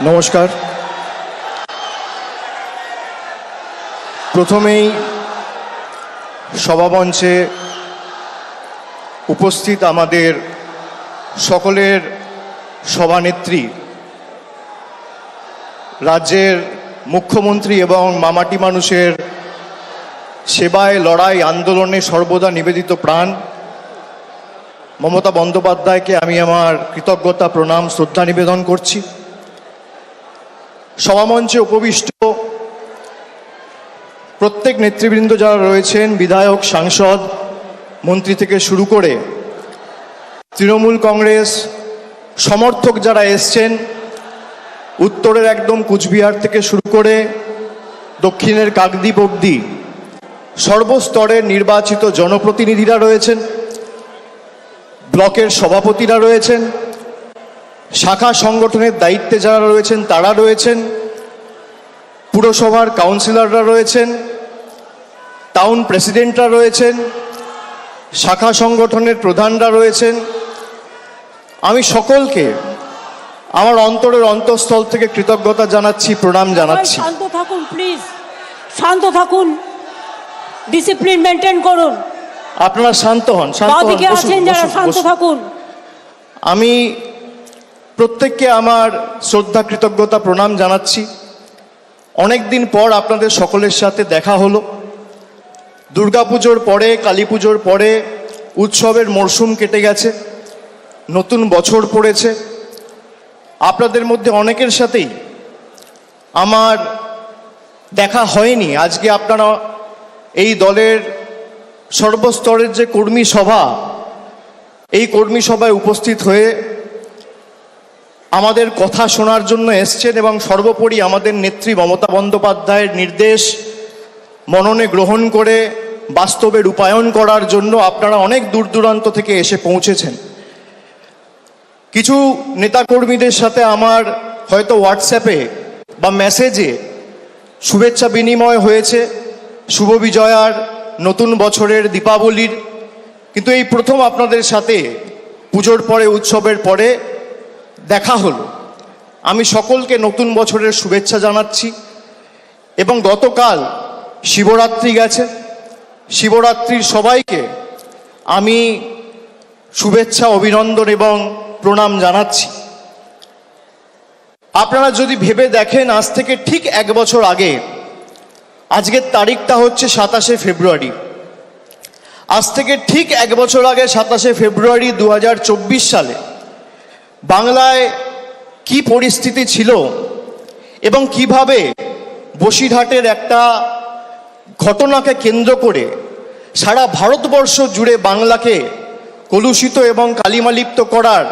নমস্কার। প্রথমেই সভামঞ্চে উপস্থিত আমাদের সকলের সভানেত্রী, রাজ্যের মুখ্যমন্ত্রী এবং মামাটি মানুষের সেবায় লড়াই আন্দোলনে সর্বদা নিবেদিত প্রাণ মমতা বন্দ্যোপাধ্যায়কে আমি আমার কৃতজ্ঞতা, প্রণাম, শ্রদ্ধা নিবেদন করছি। সভামঞ্চে উপবিষ্ট প্রত্যেক নেতৃবৃন্দ যারা রয়েছেন, বিধায়ক, সাংসদ, মন্ত্রী থেকে শুরু করে তৃণমূল কংগ্রেস সমর্থক যারা এসছেন, উত্তরের একদম কুচবিহার থেকে শুরু করে দক্ষিণের কাকদ্বীপ অবধি সর্বস্তরের নির্বাচিত জনপ্রতিনিধিরা রয়েছেন, ব্লকের সভাপতিরা রয়েছেন, শাখা সংগঠনের দায়িত্বে যারা রয়েছেন তারা রয়েছেন, পুরসভার কাউন্সিলররা রয়েছেন, টাউন প্রেসিডেন্টরা রয়েছেন, শাখা সংগঠনের প্রধানরা রয়েছেন। আমি সকলকে আমার অন্তরের অন্তঃস্থল থেকে কৃতজ্ঞতা জানাচ্ছি, প্রণাম জানাচ্ছি। শান্ত থাকুন প্লিজ, শান্ত থাকুন, ডিসিপ্লিন মেনটেন করুন। আপনারা শান্ত হন, বাদিকে আছেন যারা, শান্ত থাকুন। আমি প্রত্যেককে আমার শ্রদ্ধা, কৃতজ্ঞতা, প্রণাম জানাচ্ছি। অনেক দিন পর আপনাদের সকলের সাথে দেখা হলো। দুর্গাপুজোর পরে, কালী পুজোর পরে উৎসবের মরশুম কেটে গেছে, নতুন বছর পড়েছে। আপনাদের মধ্যে অনেকের সাথেই আমার দেখা হয়নি। আজকে আপনারা এই দলের সর্বস্তরের যে কর্মী সভা, এই কর্মী সভায় উপস্থিত হয়ে আমাদের কথা শোনার জন্য এসছেন এবং সর্বোপরি আমাদের নেত্রী মমতা বন্দ্যোপাধ্যায়ের নির্দেশ মননে গ্রহণ করে বাস্তবে রূপায়ণ করার জন্য আপনারা অনেক দূর দূরান্ত থেকে এসে পৌঁছেছেন। কিছু নেতাকর্মীদের সাথে আমার হয়তো হোয়াটসঅ্যাপে বা মেসেজে শুভেচ্ছা বিনিময় হয়েছে, শুভ বিজয়ার, নতুন বছরের, দীপাবলির, কিন্তু এই প্রথম আপনাদের সাথে পুজোর পরে, উৎসবের পরে দেখা হলো। আমি সকলকে নতুন বছরের শুভেচ্ছা জানাচ্ছি এবং গতকাল শিবরাত্রি গেছে, শিবরাত্রির সবাইকে আমি শুভেচ্ছা, অভিনন্দন এবং প্রণাম জানাচ্ছি। আপনারা যদি ভেবে দেখেন, আজ থেকে ঠিক 1 বছর আগে, আজকের তারিখটা হচ্ছে 27শে ফেব্রুয়ারি, আজ থেকে ঠিক 1 বছর আগে 27শে ফেব্রুয়ারি 2024 সালে বাংলায় কি পরিস্থিতি ছিল এবং কিভাবে বসিরহাটের একটা ঘটনাকে কেন্দ্র করে সারা ভারতবর্ষ জুড়ে বাংলাকে কলুষিত এবং কালিমালিপ্ত করার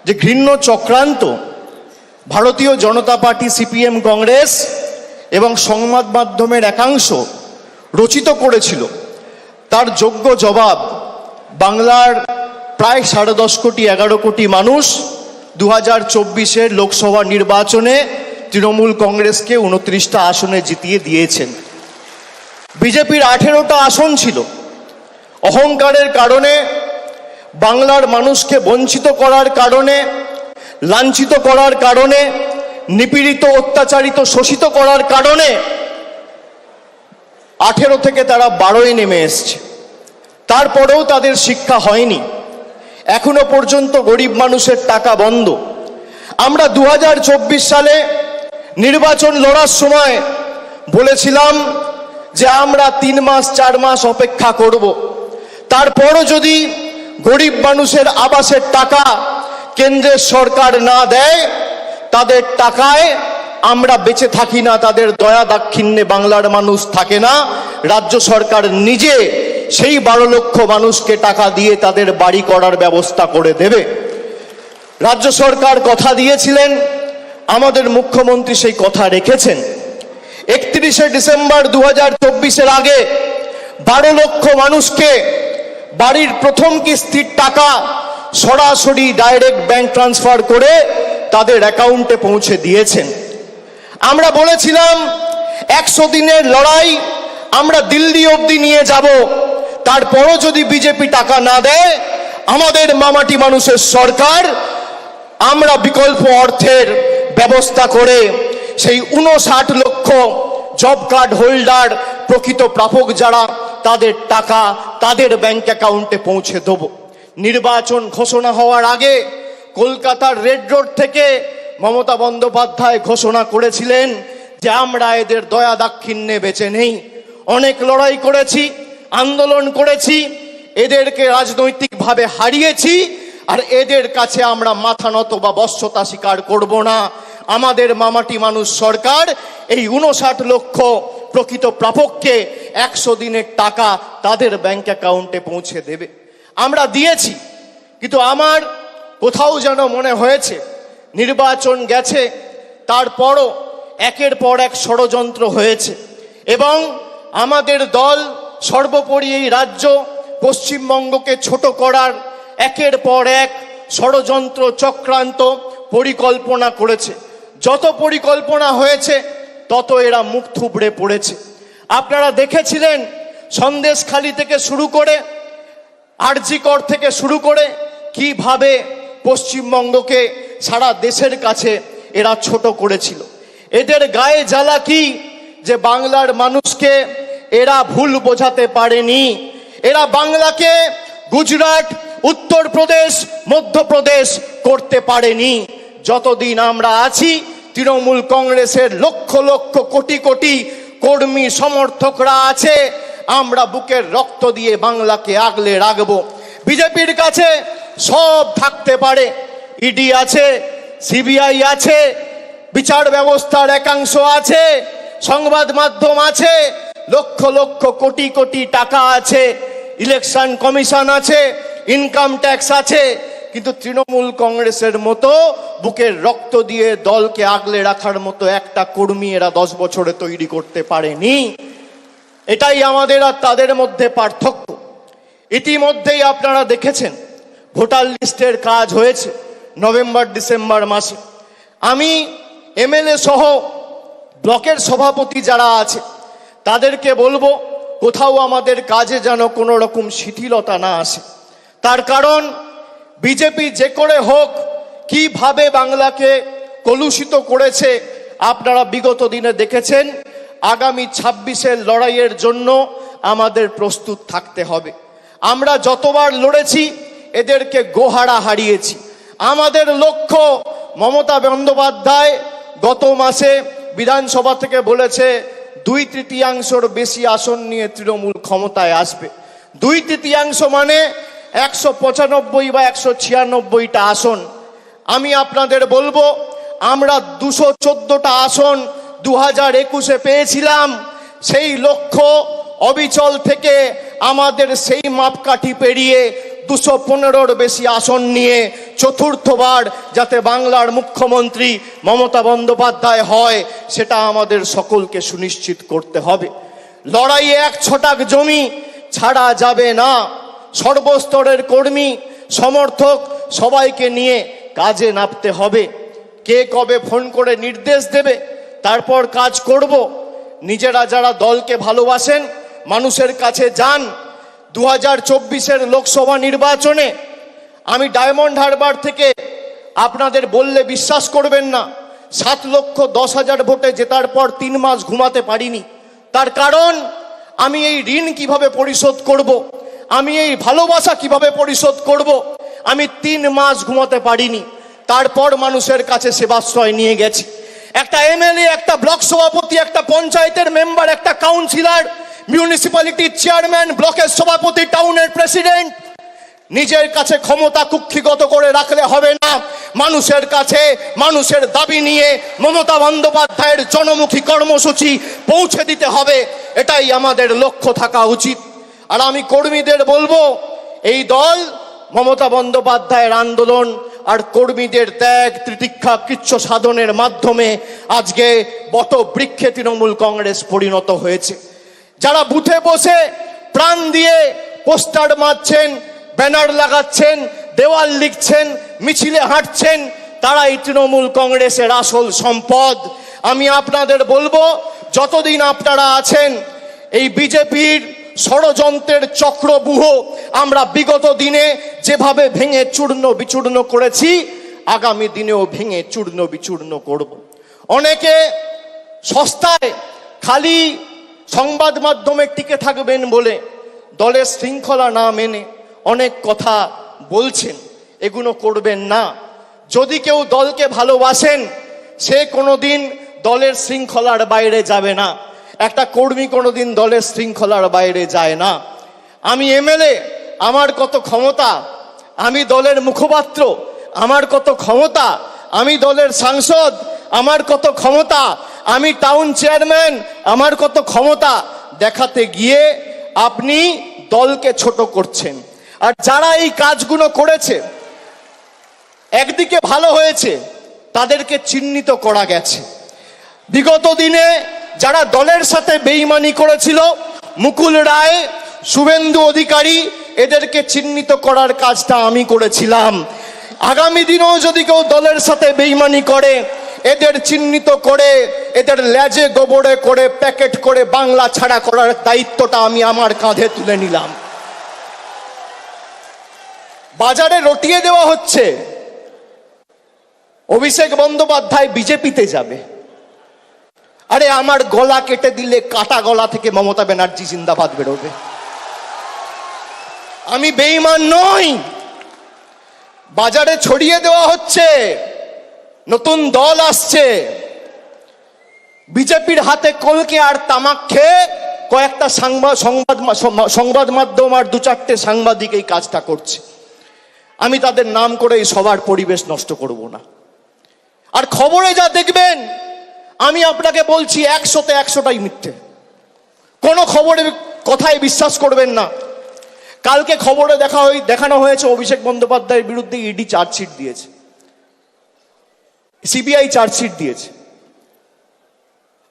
যে ঘৃণ্য চক্রান্ত ভারতীয় জনতা পার্টি, সিপিএম, কংগ্রেস এবং সংবাদ মাধ্যমের একাংশ রচিত করেছিল, তার যোগ্য জবাব বাংলার প্রায় 10.5 কোটি, 11 কোটি মানুষ 2024-এর লোকসভা নির্বাচনে তৃণমূল কংগ্রেসকে 29টা আসনে জিতিয়ে দিয়েছেন। বিজেপির 18টা আসন ছিল। অহংকারের কারণে, বাংলার মানুষকে বঞ্চিত করার কারণে, লাঞ্ছিত করার কারণে, নিপীড়িত, অত্যাচারিত, শোষিত করার কারণে 18 থেকে তারা 12-এ নেমে এসছে। তারপরেও তাদের শিক্ষা হয়নি। এখনো পর্যন্ত গরিব মানুষের টাকা বন্ধ। আমরা 2024 সালে নির্বাচন লড়ার সময় বলেছিলাম যে আমরা 3 মাস 4 মাস অপেক্ষা করব, তারপরও যদি গরিব মানুষের আবাসের টাকা কেন্দ্রের সরকার না দেয়, তাদের টাকায় আমরা বেঁচে থাকি না, তাদের দয়া দাক্ষিণ্যে বাংলার মানুষ থাকে না। রাজ্য সরকার নিজে সেই 12 লক্ষ মানুষকে টাকা দিয়ে তাদের বাড়ি করার ব্যবস্থা করে দেবে। রাজ্য সরকার কথা দিয়েছিলেন, আমাদের মুখ্যমন্ত্রী সেই কথা রেখেছেন। 31শে ডিসেম্বর 2024-এর আগে 12 লক্ষ মানুষকে বাড়ির প্রথম কিস্তির টাকা সরাসরি ডাইরেক্ট ব্যাংক ট্রান্সফার করে তাদের অ্যাকাউন্টে পৌঁছে দিয়েছেন। আমরা বলেছিলাম 100 দিনের লড়াই আমরা দিল্লি অবধি নিয়ে যাব, তারপরও যদি বিজেপি টাকা না দেয়, আমাদের মামাটি মানুষের সরকার আমরা বিকল্প অর্থের ব্যবস্থা করে সেই 59 লক্ষ জব কার্ড হোল্ডার প্রকৃত প্রাপক যারা তাদের টাকা তাদের ব্যাংক অ্যাকাউন্টে পৌঁছে দেব। নির্বাচন ঘোষণা হওয়ার আগে কলকাতার রেড রোড থেকে মমতা বন্দ্যোপাধ্যায় ঘোষণা করেছিলেন যে আমরা এদের দয়া দাক্ষিণ্যে বেঁচে নেই। অনেক লড়াই করেছি, আন্দোলন করেছি, এদেরকে রাজনৈতিকভাবে হারিয়েছি, আর এদের কাছে আমরা মাথা নত বা বশ্যতা স্বীকার করব না। আমাদের মামাটি মানুষ সরকার এই 59 লক্ষ প্রকৃত প্রাপককে 100 দিনের টাকা তাদের ব্যাংক অ্যাকাউন্টে পৌঁছে দেবে। আমরা দিয়েছি, কিন্তু আমার কোথাও যেন মনে হয়েছে নির্বাচন গেছে, তারপরও একের পর এক ষড়যন্ত্র হয়েছে এবং আমাদের দল সর্বোপরি এই রাজ্য পশ্চিমবঙ্গকে ছোট করার একের পর এক ষড়যন্ত্র চক্রান্ত পরিকল্পনা করেছে। যত পরিকল্পনা হয়েছে তত এরা মুখ থুবড়ে পড়েছে। আপনারা দেখেছিলেন সন্দেশখালি থেকে শুরু করে আরজিকর থেকে শুরু করে কিভাবে পশ্চিমবঙ্গকে সারা দেশের কাছে এরা ছোট করেছিল। এদের গায়ে জ্বালা কি যে বাংলার মানুষকে এরা ভুল বোঝাতে পারেনি। এরা বাংলাকে গুজরাট, উত্তরপ্রদেশ, মধ্যপ্রদেশ করতে পারেনি। যতদিন আমরা আছি তৃণমূল কংগ্রেসের লক্ষ লক্ষ কোটি কোটি কর্মী সমর্থকরা আছে, আমরা বুকের রক্ত দিয়ে বাংলাকে আগলে রাখবো। বিজেপির কাছে সব থাকতে পারে, ইডি আছে, সিবিআই আছে, বিচার ব্যবস্থার একাংশ আছে, সংবাদ মাধ্যম আছে, লক্ষ লক্ষ কোটি কোটি টাকা আছে, ইলেকশন কমিশন আছে, ইনকাম ট্যাক্স আছে, কিন্তু তৃণমূল কংগ্রেসের মতো বুকের রক্ত দিয়ে দলকে আগলে রাখার মতো একটা কর্মী এরা 10 বছরে তৈরি করতে পারেনি। এটাই আমাদের আর তাদের মধ্যে পার্থক্য। ইতিমধ্যেই আপনারা দেখেছেন ভোটার লিস্টের কাজ হয়েছে নভেম্বর ডিসেম্বর মাসে। আমি এমএলএ সহ ব্লকের সভাপতি যারা আছে তাদেরকে বলবো কোথাও আমাদের কাজে যেন কোনো রকম শিথিলতা না আসে। তার কারণ বিজেপি যে করে হোক কিভাবে বাংলাকে কলুষিত করেছে আপনারা বিগত দিনে দেখেছেন। আগামী 26-এর লড়াইয়ের জন্য আমাদের প্রস্তুত থাকতে হবে। আমরা যতবার লড়েছি এদেরকে গোহারা হারিয়েছি। আমাদের লক্ষ্য, মমতা বন্দ্যোপাধ্যায় গত মাসে বিধানসভা থেকে বলেছে 2/3 বেশি আসন নিয়ে তৃণমূল ক্ষমতায় আসবে। 2/3 মানে 195 বা 196টা আসন। আমি আপনাদের বলবো আমরা 214টা আসন 2021-এ পেয়েছিলাম। সেই লক্ষ্য অবিচল থেকে আমাদের সেই মাপকাঠি পেরিয়ে 215-র বেশি আসন নিয়ে চতুর্থবার যাতে বাংলার মুখ্যমন্ত্রী মমতা বন্দ্যোপাধ্যায় হয় সেটা আমাদের সকলকে সুনিশ্চিত করতে হবে। লড়াইয়ে 1 ছটাক জমি ছাড়া যাবে না। সর্বস্তরের কর্মী সমর্থক সবাইকে নিয়ে কাজে নামতে হবে। কে কবে ফোন করে নির্দেশ দেবে তারপর কাজ করব। নিজেরা যারা দলকে ভালোবাসেন মানুষের কাছে যান। 2024-এর লোকসভা নির্বাচনে আমি ডায়মন্ড হারবার থেকে আপনাদের বললে বিশ্বাস করবেন না 7,10,000 ভোটে জেতার পর 3 মাস ঘুমাতে পারিনি। তার কারণ আমি এই ঋণ কিভাবে পরিশোধ করব, আমি এই ভালোবাসা কিভাবে পরিশোধ করব, আমি 3 মাস ঘুমাতে পারিনি। তারপর মানুষের কাছে সেবাশ্রয় নিয়ে গেছি। একটা এমএলএ, একটা ব্লক সভাপতি, একটা পঞ্চায়েতের মেম্বার, একটা কাউন্সিলর, মিউনিসিপ্যালিটির চেয়ারম্যান, ব্লকের সভাপতি, টাউনের প্রেসিডেন্ট নিজের কাছে ক্ষমতা কুক্ষিগত করে রাখলে হবে না। মানুষের কাছে মানুষের দাবি নিয়ে মমতা বন্দ্যোপাধ্যায়ের জনমুখী কর্মসূচি পৌঁছে দিতে হবে। এটাই আমাদের লক্ষ্য থাকা উচিত। আর আমি কর্মীদের বলবো এই দল মমতা বন্দ্যোপাধ্যায়ের আন্দোলন আর কর্মীদের ত্যাগ তিতিক্ষা কৃচ্ছ সাধনের মাধ্যমে আজকে বটবৃক্ষে তৃণমূল কংগ্রেস পরিণত হয়েছে। যারা বুথে বসে প্রাণ দিয়ে পোস্টার মারছেন, ব্যানার লাগাচ্ছেন, দেওয়াল লিখছেন, মিছিলে হাঁটছেন, তারাই তৃণমূল কংগ্রেসের আসল সম্পদ। আমি আপনাদের বলবো যতদিন আপনারা আছেন এই বিজেপির ষড়যন্ত্রের চক্রব্যূহ আমরা বিগত দিনে যেভাবে ভেঙে চূর্ণ বিচূর্ণ করেছি আগামী দিনেও ভেঙে চূর্ণ বিচূর্ণ করব। অনেকে সস্তায় খালি সংবাদ মাধ্যমে টিকে থাকবেন বলে দলের শৃঙ্খলা না মেনে অনেক কথা বলছেন, এগুলো করবেন না। যদি কেউ দলকে ভালোবাসেন সে কোনোদিন দলের শৃঙ্খলার বাইরে যাবে না। একটা কর্মী কোনোদিন দলের শৃঙ্খলার বাইরে যায় না। আমি এমএলএ, আমার কত ক্ষমতা, আমি দলের মুখপাত্র, আমার কত ক্ষমতা, আমি দলের সাংসদ, আমার কত ক্ষমতা, আমি টাউন চেয়ারম্যান, আমার কত ক্ষমতা দেখাতে গিয়ে আপনি দলকে ছোট করছেন। আর যারা এই কাজগুলো করেছে, একদিকে ভালো হয়েছে, তাদেরকে চিহ্নিত করা গেছে। বিগত দিনে যারা দলের সাথে বেইমানি করেছিল, মুকুল রায়, শুভেন্দু অধিকারী, এদেরকে চিহ্নিত করার কাজটা আমি করেছিলাম। আগামী দিনেও যদি কেউ দলের সাথে বেইমানি করে, এদের চিহ্নিত করে এদের লেজে গোবরে করে প্যাকেট করে বাংলা ছাড়া করার দায়িত্বটা আমি আমার কাঁধে তুলে নিলাম। বাজারে রটিয়ে দেওয়া হচ্ছে অভিষেক বন্দ্যোপাধ্যায় বিজেপিতে যাবে। আরে আমার গলা কেটে দিলে কাটা গলা থেকে মমতা ব্যানার্জি জিন্দাবাদ বেরোবে। আমি বেঈমান নই। বাজারে ছড়িয়ে দেওয়া হচ্ছে নতুন দল আসছে, বিজেপির হাতে কলকে আর তামাক খেয়ে কয়েকটা সংবাদ মাধ্যম আর দু চারটে সাংবাদিক এই কাজটা করছে। আমি তাদের নাম করে এই সবার পরিবেশ নষ্ট করব না। আর খবরে যা দেখবেন, আমি আপনাকে বলছি 100তে 100টাই মিথ্যে। কোনো খবরের কথায় বিশ্বাস করবেন না। কালকে খবরে দেখানো হয়েছে অভিষেক বন্দ্যোপাধ্যায়ের বিরুদ্ধে ইডি চার্জশিট দিয়েছে, সিবিআই চার্জশিট দিয়েছে।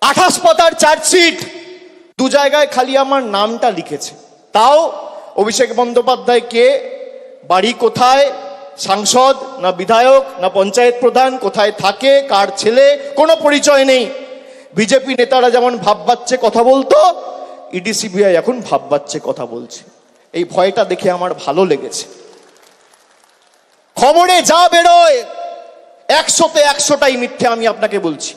28 পাতার চার্জশিট, 2 জায়গায় খালি আমার নামটা লিখেছে। তাও অভিষেক বন্দ্যোপাধ্যায় কে, বাড়ি কোথায়, সাংসদ না বিধায়ক না পঞ্চায়েত প্রধান, কোথায় থাকে, কার ছেলে, কোনো পরিচয় নেই। বিজেপি নেতারা যেমন ভাববাচ্ছে কথা বলতো, ইডি সিবিআই এখন ভাববাচ্ছে কথা বলছে। এই ভয়টা দেখে আমার ভালো লেগেছে। খবরে যা বেরোয় 100তে 100টাই মিথ্যে, আমি আপনাকে বলছি।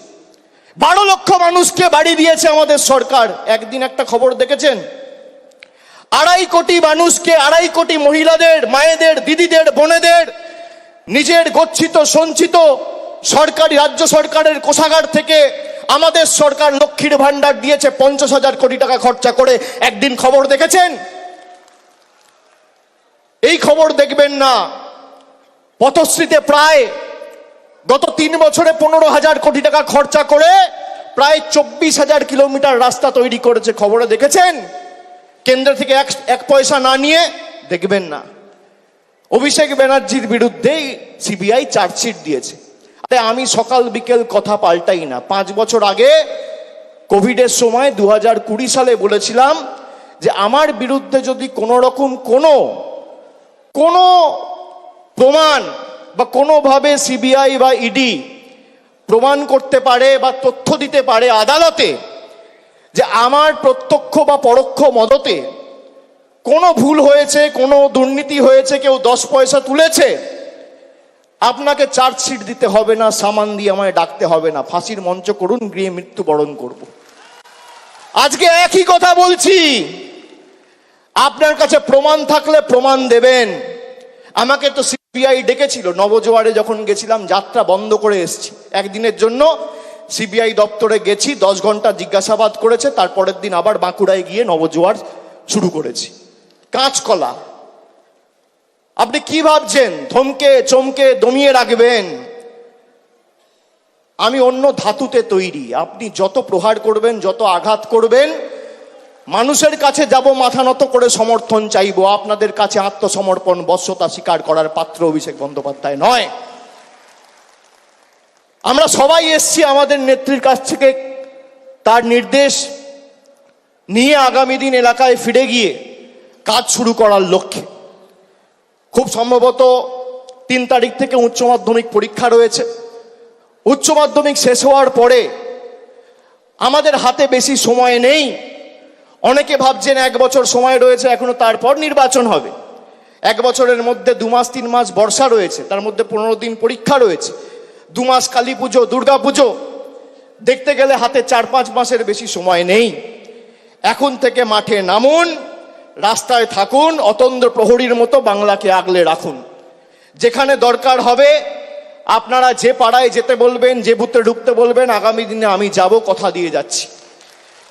12 লক্ষ মানুষকে বাড়ি দিয়েছে আমাদের সরকার। একদিন একটা খবর দেখেছেন? 2.5 কোটি মানুষকে, 2.5 কোটি মহিলাদের, মায়েদের, দিদিদের, বোনেদের নিজের গচ্ছিত সঞ্চিত সরকারি রাজ্য সরকারের কোষাগার থেকে আমাদের সরকার লক্ষ্মীর ভান্ডার দিয়েছে 50,000 কোটি টাকা খরচা করে। একদিন খবর দেখেছেন? এই খবর দেখবেন না। পথশ্রীতে প্রায় গত 3 বছরে 15,000 কোটি টাকা খরচা করে প্রায় 24,000 কিলোমিটার রাস্তা তৈরি করেছে। খবরে দেখেছেন? কেন্দ্র থেকে এক পয়সা না নিয়ে দেখবেন না। অভিষেক ব্যানার্জির বিরুদ্ধে সিবিআই চার্জশিট দিয়েছে। আরে আমি সকাল বিকেল কথা পাল্টাই না। 5 বছর আগে কোভিডের সময় 2020 সালে বলেছিলাম যে আমার বিরুদ্ধে যদি কোনো রকম কোনো প্রমাণ বা কোনোভাবে সিবিআই বা ইডি প্রমাণ করতে পারে বা তথ্য দিতে পারে আদালতে যে আমার প্রত্যক্ষ বা পরোক্ষ মদতে কোনো ভুল হয়েছে, কোনো দুর্নীতি হয়েছে, কেউ 10 পয়সা তুলেছে, আপনাকে চার্জশিট দিতে হবে না, সামান দিয়ে আমায় ডাকতে হবে না, ফাঁসির মঞ্চ করুন, গিয়ে মৃত্যুবরণ করব। আজকে একই কথা বলছি। আপনার কাছে প্রমাণ থাকলে প্রমাণ দেবেন। আমাকে তো সিবিআই ডেকেছিল, নবজোয়ারে যখন গেছিলাম, যাত্রা বন্ধ করে এসেছি একদিনের জন্য। সিবিআই দপ্তরে গেছি, 10 ঘন্টা জিজ্ঞাসাবাদ করেছে। তারপরের দিন আবার বাঁকুড়ায় গিয়ে নবজোয়ার শুরু করেছি। কাঁচকলা। আপনি কি ভাবছেন ধমকে চমকে দমিয়ে রাখবেন? আমি অন্য ধাতুতে তৈরি। আপনি যত প্রহার করবেন, যত আঘাত করবেন, মানুষের কাছে যাব মাথা নত করে সমর্থন চাইবো। আপনাদের কাছে আত্মসমর্পণ, বশ্যতা স্বীকার করার পাত্র অভিষেক বন্দ্যোপাধ্যায় নয়। আমরা সবাই এসছি আমাদের নেত্রীর কাছ থেকে তার নির্দেশ নিয়ে আগামী দিন এলাকায় ফিরে গিয়ে কাজ শুরু করার লক্ষ্যে। খুব সম্ভবত 3 তারিখ থেকে উচ্চ মাধ্যমিক পরীক্ষা রয়েছে। উচ্চ মাধ্যমিক শেষ হওয়ার পরে আমাদের হাতে বেশি সময় নেই। অনেকে ভাবছেন 1 বছর সময় রয়েছে এখনো, তারপর নির্বাচন হবে। এক বছরের মধ্যে 2 মাস 3 মাস বর্ষা রয়েছে, তার মধ্যে 15 দিন পরীক্ষা রয়েছে, 2 মাস কালী পুজো, দুর্গা পুজো, দেখতে গেলে হাতে 4-5 মাসের বেশি সময় নেই। এখন থেকে মাঠে নামুন, রাস্তায় থাকুন, অতন্দ্র প্রহরীর মতো বাংলাকে আগলে রাখুন। যেখানে দরকার হবে আপনারা যে পাড়ায় যেতে বলবেন, যে বুথে ঢুকতে বলবেন, আগামী দিনে আমি যাব, কথা দিয়ে যাচ্ছি।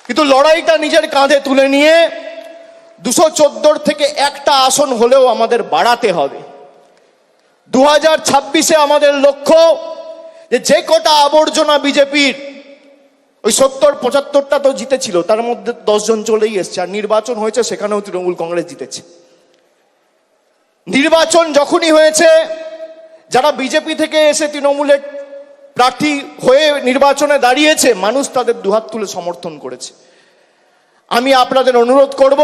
কিন্তু লড়াইটা নিজের কাঁধে তুলে নিয়ে 214 থেকে একটা আসন হলেও আমাদের বাড়াতে হবে। 2026-এ আমাদের লক্ষ্য যে কটা আবর্জনা বিজেপির, ওই 70-75টা তো জিতেছিল, তার মধ্যে 10 জন চলেই এসছে, আর নির্বাচন হয়েছে সেখানেও তৃণমূল কংগ্রেস জিতেছে। নির্বাচন যখনই হয়েছে, যারা বিজেপি থেকে এসে তৃণমূলের প্রার্থী হয়ে নির্বাচনে দাঁড়িয়েছে, মানুষ তাদের দুহাত তুলে সমর্থন করেছে। আমি আপনাদের অনুরোধ করব,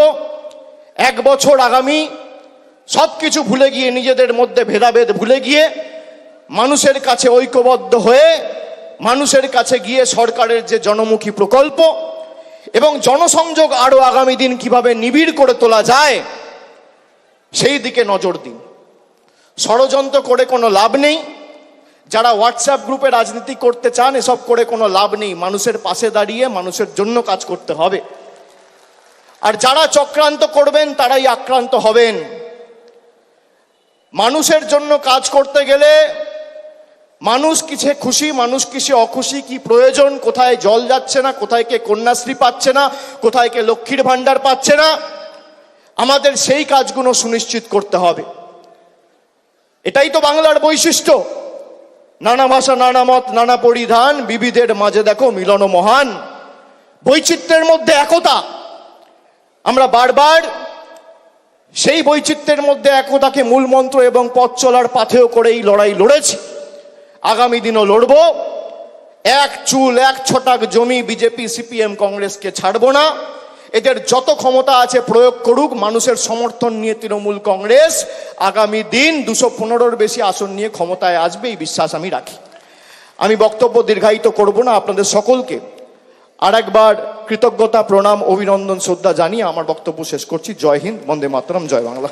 1 বছর আগামী সবকিছু ভুলে গিয়ে, নিজেদের মধ্যে ভেদাভেদ ভুলে গিয়ে, মানুষের কাছে ঐক্যবদ্ধ হয়ে, মানুষের কাছে গিয়ে সরকারের যে জনমুখী প্রকল্প এবং জনসংযোগ আরো আগামী দিন কিভাবে নিবিড় করে তোলা যায় সেই দিকে নজর দিন। ষড়যন্ত্র করে কোনো লাভ নেই। যারা হোয়াটসঅ্যাপ গ্রুপে রাজনীতি করতে চান, এসব করে কোনো লাভ নেই। মানুষের পাশে দাঁড়িয়ে মানুষের জন্য কাজ করতে হবে। আর যারা চক্রান্ত করবেন তারাই আক্রান্ত হবেন। মানুষের জন্য কাজ করতে গেলে মানুষ কিসে খুশি, মানুষ কিসে অখুশি, কি প্রয়োজন, কোথায় জল যাচ্ছে না, কোথায় কে কন্যাশ্রী পাচ্ছে না, কোথায় কে লক্ষ্মীর ভাণ্ডার পাচ্ছে না, আমাদের সেই কাজগুলো সুনিশ্চিত করতে হবে। এটাই তো বাংলার বৈশিষ্ট্য। নানা ভাষা, নানা মত, নানা পরিধান, বিবিধের মাঝে দেখো মিলন মহান। বৈচিত্র্যের মধ্যে একতা। আমরা বারবার সেই বৈচিত্র্যের মধ্যে একতাকে মূল মন্ত্র এবং পথ চলার পাথেয় করে এই লড়াই লড়েছি। আগামী দিনও লড়ব। 1 চুল 1 ছটাক জমি বিজেপি, সিপিএম, কংগ্রেসকে ছাড়বো না। এদের যত ক্ষমতা আছে প্রয়োগ করুক। মানুষের সমর্থন নিয়ে তৃণমূল কংগ্রেস আগামী দিন 215-র বেশি আসন নিয়ে ক্ষমতায় আসবে, এই বিশ্বাস আমি রাখি। আমি বক্তব্য দীর্ঘায়িত করব না। আপনাদের সকলকে আরেকবার কৃতজ্ঞতা, প্রণাম, অভিনন্দন, শ্রদ্ধা জানিয়ে আমার বক্তব্য শেষ করছি। জয় হিন্দ, বন্দে মাতরম, জয় বাংলা।